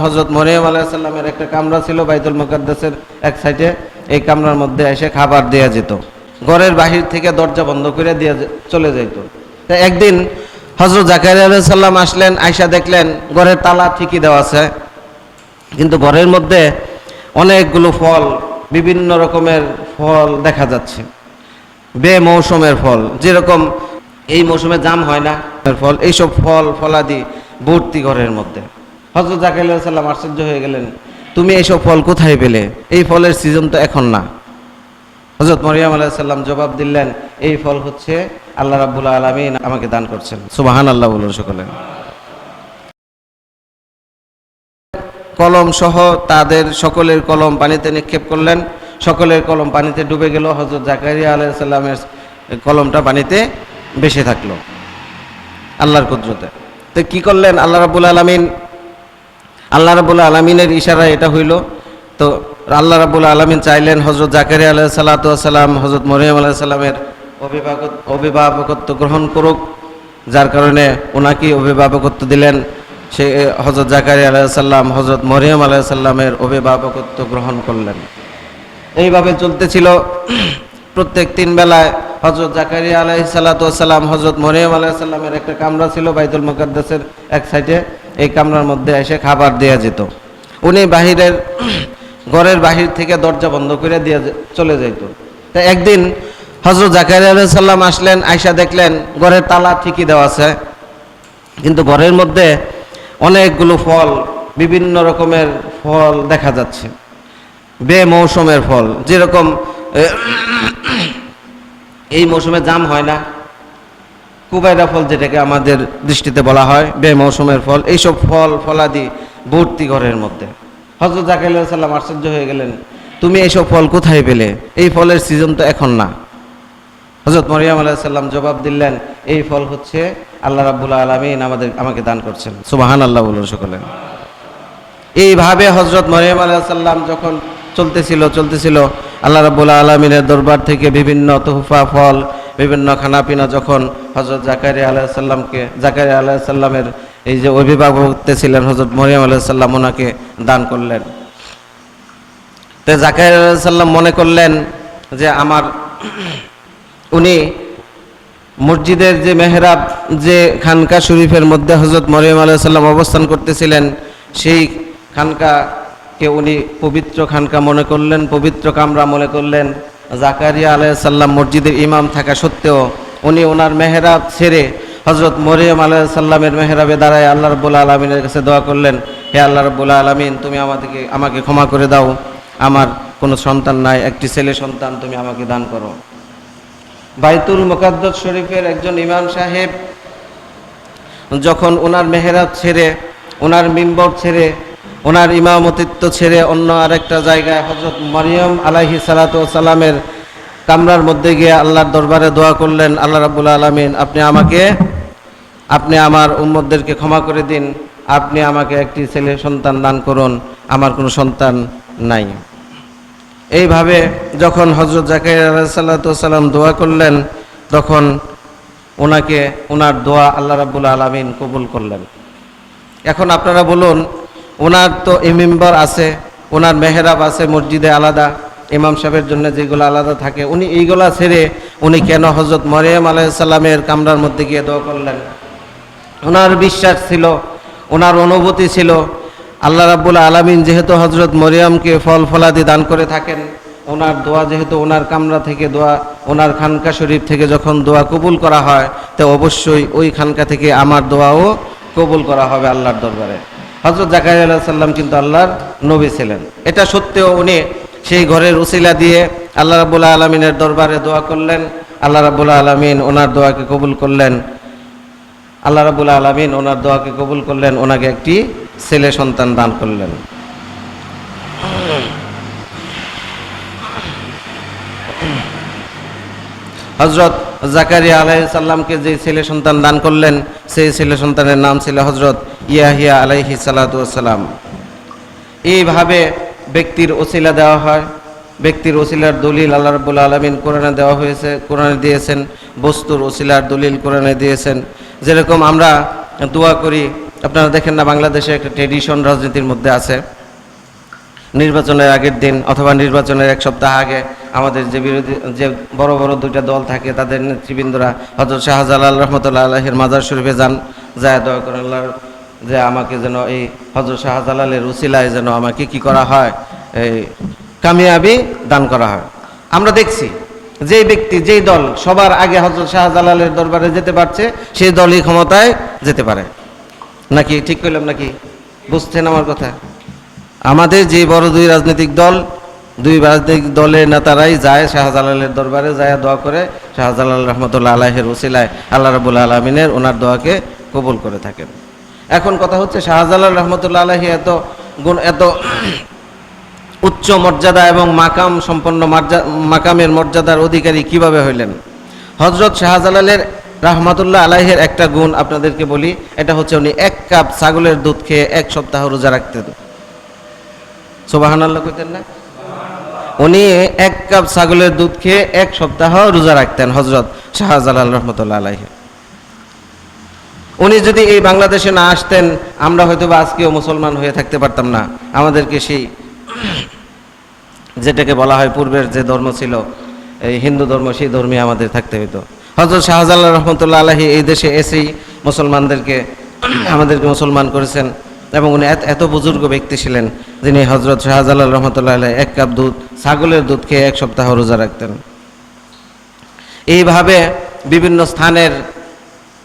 হযরত মরিয়ম আলাইহিস সালামের একটা কামরা ছিল বাইতুল মুকাদ্দাসের এক সাইডে। এই কামরার মধ্যে এসে খাবার দেয়া যেত, ঘরের বাহির থেকে দরজা বন্ধ করে দিয়ে চলে যেত। তো একদিন হযরত জাকারিয়া আলাইহিস সালাম আসলেন, আয়সা দেখলেন ঘরের তালা ঠিকই দেওয়া আছে, কিন্তু ঘরের মধ্যে অনেকগুলো ফল, বিভিন্ন রকমের ফল দেখা যাচ্ছে, বেমৌসুমের ফল, যেরকম এই মৌসুমে জাম হয় না ফল, এইসব ফল ফলাদি ভর্তি ঘরের মধ্যে। হযরত জাকারিয়া আলাইহিস সালাম আশ্চর্য হয়ে গেলেন, তুমি এইসব ফল কোথায় পেলে? এই ফলের সিজন তো এখন না। হযরত মরিয়ম আলাইহিস সালাম জবাব দিলেন, এই ফল হচ্ছে আল্লাহ রাব্বুল আলামিন আমাকে দান করছেন। সুবহানাল্লাহ বলুন সকলে। কলম সহ তাদের সকলের কলম পানিতে নিক্ষেপ করলেন, সকলের কলম পানিতে ডুবে গেল, হযরত জাকারিয়া আলাইহিস সালামের কলমটা পানিতে ভেসে থাকলো আল্লাহর কুদরতে। তো কি করলেন আল্লাহ রাব্বুল আলামিনের ইশারায় এটা হইল। তো আল্লাহ রাব্বুল আলামিন চাইলেন হযরত জাকারিয়া আলাইহিস সালাতু ওয়াস সালাম হযরত মরিয়ম আলাইহিস সালামের অভিভাবকত্ব গ্রহণ করুক, যার কারণে ওনাকে অভিভাবকত্ব দিলেন। সে হযরত জাকারিয়া আলাইহিস সালাম হযরত মরিয়ম আলাইহিস সালামের অভিভাবকত্ব গ্রহণ করলেন। এইভাবে চলতেছিল প্রত্যেক তিন বেলায়। হযরত জাকারিয়া আলাইহিস সালাতু ওয়াস সালাম হযরত মরিয়ম আলাইহিস সালামের একটা কামরা ছিল বাইতুল মুকাদ্দাসের এক সাইডে। এই কামরার মধ্যে এসে খাবার দেয়া যেত, উনি ঘরের বাহির থেকে দরজা বন্ধ করে দিয়ে চলে যেত। তো একদিন হযরত জাকারিয়া আলাইহিস সালাম আসলেন, আয়সা দেখলেন ঘরের তালা ঠিকই দেওয়া আছে, কিন্তু ঘরের মধ্যে অনেকগুলো ফল, বিভিন্ন রকমের ফল দেখা যাচ্ছে, বেমৌসুমের ফল, যেরকম এই মৌসুমে জাম হয় না, কুবাইরা ফল যেটাকে আমাদের দৃষ্টিতে বলা হয়, বেমৌসুমের ফল, এইসব ফল ফলাদি ভর্তি ঘরের মধ্যে। হযরত জাকারিয়া আলাইহিস সালাম আশ্চর্য হয়ে গেলেন, তুমি এইসব ফল কোথায় পেলে? এই ফলের সিজন তো এখন না। হযরত মরিয়ম আলাইহিস সালাম জবাব দিলেন, এই ফল হচ্ছে আল্লাহ রাব্বুল আলামিন আমাকে দান করছেন। সুবহানাল্লাহ বলুন সকলে। এইভাবে হযরত মরিয়ম আলাইহিস সালাম যখন চলতেছিল আল্লাহ রাব্বুল আলামিনের দরবার থেকে বিভিন্ন তোহফা ফল, বিভিন্ন খানাপিনা যখন হযরত জাকারিয়া আলাইহিস সালামের এই যে অভিভাবকত্বে ছিলেন হযরত মরিয়ম আলাইহিস সালাম, ওনাকে দান করলেন। তো জাকারিয়া আলাইহিস সালাম মনে করলেন যে উনি মসজিদের যে মেহরাব, যে খানকা শরীফের মধ্যে হযরত মরিয়ম আলাইহিস সালাম অবস্থান করতেছিলেন, সেই খানকাকে উনি পবিত্র খানকা মনে করলেন, পবিত্র কামরা মনে করলেন। জাকারিয়া আলাইহিস সালাম মসজিদের ইমাম থাকা সত্ত্বেও উনি ওনার মেহরাব ছেড়ে হযরত মরিয়ম আলাইহিস সালামের মেহরাবে দাঁড়ায় আল্লাহ রাব্বুল আলামিনের কাছে দোয়া করলেন, হে আল্লাহ রাব্বুল আলামিন, তুমি আমাকে ক্ষমা করে দাও, আমার কোনো সন্তান নাই, একটি ছেলে সন্তান তুমি আমাকে দান করো। বাইতুল মুকাদ্দাস শরীফের একজন ইমাম সাহেব যখন ওনার মেহরাব ছেড়ে, ওনার মিম্বর ছেড়ে, ওনার ইমামতিত্ব ছেড়ে অন্য আরেকটা জায়গায় হযরত মরিয়ম আলাইহিস সালাতু ওয়াস সালামের কামরার মধ্যে গিয়ে আল্লাহর দরবারে দোয়া করলেন, আল্লাহ রাব্বুল আলামিন, আপনি আমার উম্মতদেরকে ক্ষমা করে দিন, আপনি আমাকে একটি ছেলে সন্তান দান করুন, আমার কোনো সন্তান নাই। এইভাবে যখন হযরত জাকারিয়া আলাইহিস সালাতু ওয়াস সালাম দোয়া করলেন, তখন ওনার দোয়া আল্লাহ রাব্বুল আলামিন কবুল করলেন। এখন আপনারা বলুন, ওনার তো মিম্বর আছে, ওনার মেহরাব আছে মসজিদে আলাদা, ইমাম সাহেবের জন্য যেগুলো আলাদা থাকে, উনি এইগুলা ছেড়ে উনি কেন হযরত মরিয়ম আলাইহিস সালামের কামরার মধ্যে গিয়ে দোয়া করলেন? ওনার বিশ্বাস ছিল, ওনার অনুভূতি ছিল, আল্লাহ রাব্বুল আলামিন যেহেতু হযরত মরিয়মকে ফল ফলাদি দান করে থাকেন, ওনার দোয়া যেহেতু ওনার কামরা থেকে দোয়া, ওনার খানকা শরীফ থেকে যখন দোয়া কবুল করা হয়, তো অবশ্যই ওই খানকা থেকে আমার দোয়াও কবুল করা হবে আল্লাহর দরবারে। হযরত জাকারিয়া আলাইহিস সালাম কিন্তু আল্লাহর নবী ছিলেন, এটা সত্ত্বেও উনি সেই ঘরের উসিলা দিয়ে আল্লাহ রাব্বুল আলামিনের দরবারে দোয়া করলেন। আল্লাহ রাব্বুল আলামিন ওনার দোয়াকে কবুল করলেন। ওনাকে একটি ছেলে সন্তান দান করলেন। হযরত জাকারিয়া আলাইহিস সালামকে যে ছেলে সন্তান দান করলেন, সেই ছেলে সন্তানের নাম ছিল হযরত ইয়াহিয়া আলাইহিস সালাতু ওয়াস সালাম। এইভাবে ব্যক্তির ওসিলা দেওয়া হয়, ব্যক্তির ওসিলার দলিল আল্লাহ রাব্বুল আলামিন কোরআনে দেওয়া হয়েছে, কোরআনে দিয়েছেন, বস্তুর ওসিলার দলিল কোরআনে দিয়েছেন। যেরকম আমরা দোয়া করি আপনারা দেখেন না, বাংলাদেশে একটা ট্রেডিশন রাজনীতির মধ্যে আছে, নির্বাচনের আগের দিন অথবা নির্বাচনের এক সপ্তাহ আগে আমাদের যে বিরোধী যে বড় বড় দুইটা দল থাকে তাদের নেতৃবৃন্দরা হযরত শাহজালাল রহমতুল্লাহ আলাইহির মাজার শরীফে যান, যায় দোয়া করেন আল্লাহর যে আমাকে যেন এই হযরত শাহজালালের উসিলায় যেন আমাকে কি করা হয়, এই কামিয়াবি দান করা হয়। আমরা দেখছি যেই ব্যক্তি যেই দল সবার আগে হযরত শাহজালালের দরবারে যেতে পারছে সেই দলই ক্ষমতায় যেতে পারে। নাকি ঠিক কইলাম নাকি? বুঝছেন আমার কথা? আমাদের যে বড় দুই রাজনৈতিক দল, দুই রাজনৈতিক দলের নেতারাই যায় শাহজালালের দরবারে, যায় দোয়া করে শাহজালাল রহমতুল্লাহ আলাইহির ওসিলায় আল্লাহ রাব্বুল আলামিনের ওনার দোয়াকে কবুল করে থাকেন। এখন কথা হচ্ছে শাহজালাল রহমতুল্লাহ আলাইহি এত উচ্চ মর্যাদা এবং মাকাম সম্পন্ন মাকামের মর্যাদার অধিকারী কিভাবে হইলেন? হযরত শাহজালালের রহমতুল্লাহ আলাইহির একটা গুণ আপনাদেরকে বলি, এটা হচ্ছে উনি 1 কাপ ছাগলের দুধ খেয়ে 1 সপ্তাহ রোজা রাখতেন। সুবহানাল্লাহ কইতেন না? উনি 1 কাপ ছাগলের দুধ খেয়ে 1 সপ্তাহ রোজা রাখতেন হযরত শাহজালাল রহমতুল্লাহ আলাইহি। উনি যদি এই বাংলাদেশে না আসতেন আমরা হয়তো বা আজকেও মুসলমান হয়ে থাকতে পারতাম না। আমাদেরকে সেই যেটাকে বলা হয় পূর্বের যে ধর্ম ছিল এই হিন্দু ধর্ম, সেই ধর্মে আমাদের থাকতে হতো। হযরত শাহজালাল রহমতুল্লাহ আলাইহি এই দেশে এসেই আমাদেরকে মুসলমান করেছেন এবং উনি এত বুজুর্গ ব্যক্তি ছিলেন যিনি হযরত শাহজালাল রহমতুল্লাহ আলাইহি 1 কাপ দুধ ছাগলের দুধ খেয়ে 1 সপ্তাহ রোজা রাখতেন। এইভাবে বিভিন্ন স্থানের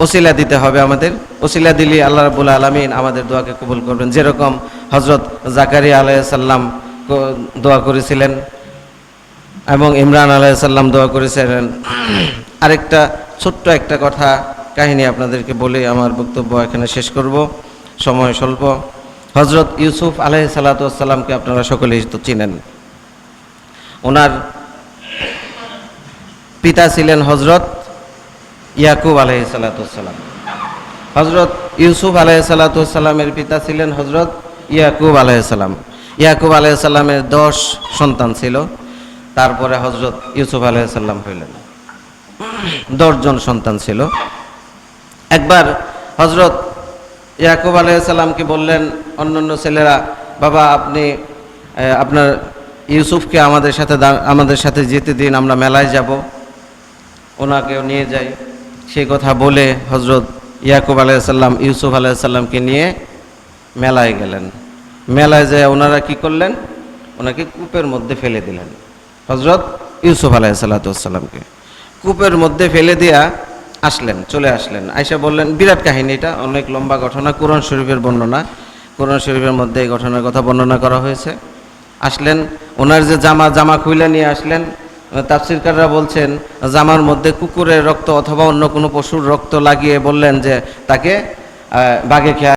ওসিলা দিতে হবে আমাদের। ওসিলা দিলে আল্লাহ রাব্বুল আলামিন আমাদের দোয়াকে কবুল করবেন। যেরকম হযরত জাকারিয়া আলাইহিস সালাম দোয়া করেছিলেন এবং ইমরান আলাইহিস সালাম দোয়া করেছিলেন। আরেকটা ছোট্ট একটা কথা কাহিনী আপনাদেরকে বলে আমার বক্তব্য এখানে শেষ করব, সময় স্বল্প। হযরত ইউসুফ আলাইহিস সালাতু ওয়াস সালামকে আপনারা সকলেই তো চিনেন। ওনার পিতা ছিলেন হযরত ইয়াকুব আলাইহিস সালাতু ওয়াস সালাম। হযরত ইউসুফ আলাইহিস সালাতু ওয়াস সালামের পিতা ছিলেন হযরত ইয়াকুব আলাইহিস সালাম। ইয়াকুব আলাইহিস সালামের 10 সন্তান ছিল, তারপরে হযরত ইউসুফ আলাইহিস সালাম হইলেন। 10 জন সন্তান ছিল। একবার হযরত ইয়াকুব আলাইহিস সালামকে বললেন অন্যান্য ছেলেরা, বাবা আপনি আপনার ইউসুফকে আমাদের সাথে যেতে দিন, আমরা মেলায় যাব, ওনাকেও নিয়ে যাই। সেই কথা বলে হযরত ইয়াকুব আলাইহিস সালাম ইউসুফ আলাইহিস সালামকে নিয়ে মেলায় গেলেন। মেলায় যায় ওনারা কি করলেন? ওনাকে কূপের মধ্যে ফেলে দিলেন। হযরত ইউসুফ আলাইহিস সালামকে কূপের মধ্যে ফেলে দিয়া চলে আসলেন। আয়েশা বললেন, বিরাট কাহিনী, এটা অনেক লম্বা ঘটনা, কোরআন শরীফের বর্ণনা, কোরআন শরীফের মধ্যে এই ঘটনার কথা বর্ণনা করা হয়েছে। আসলেন, ওনার যে জামা খুইলা নিয়ে আসলেন। তাফসীরকাররা বলছেন জামার মধ্যে কুকুরের রক্ত অথবা অন্য কোনো পশুর রক্ত লাগিয়ে বললেন যে তাকে বাঘে খেয়ে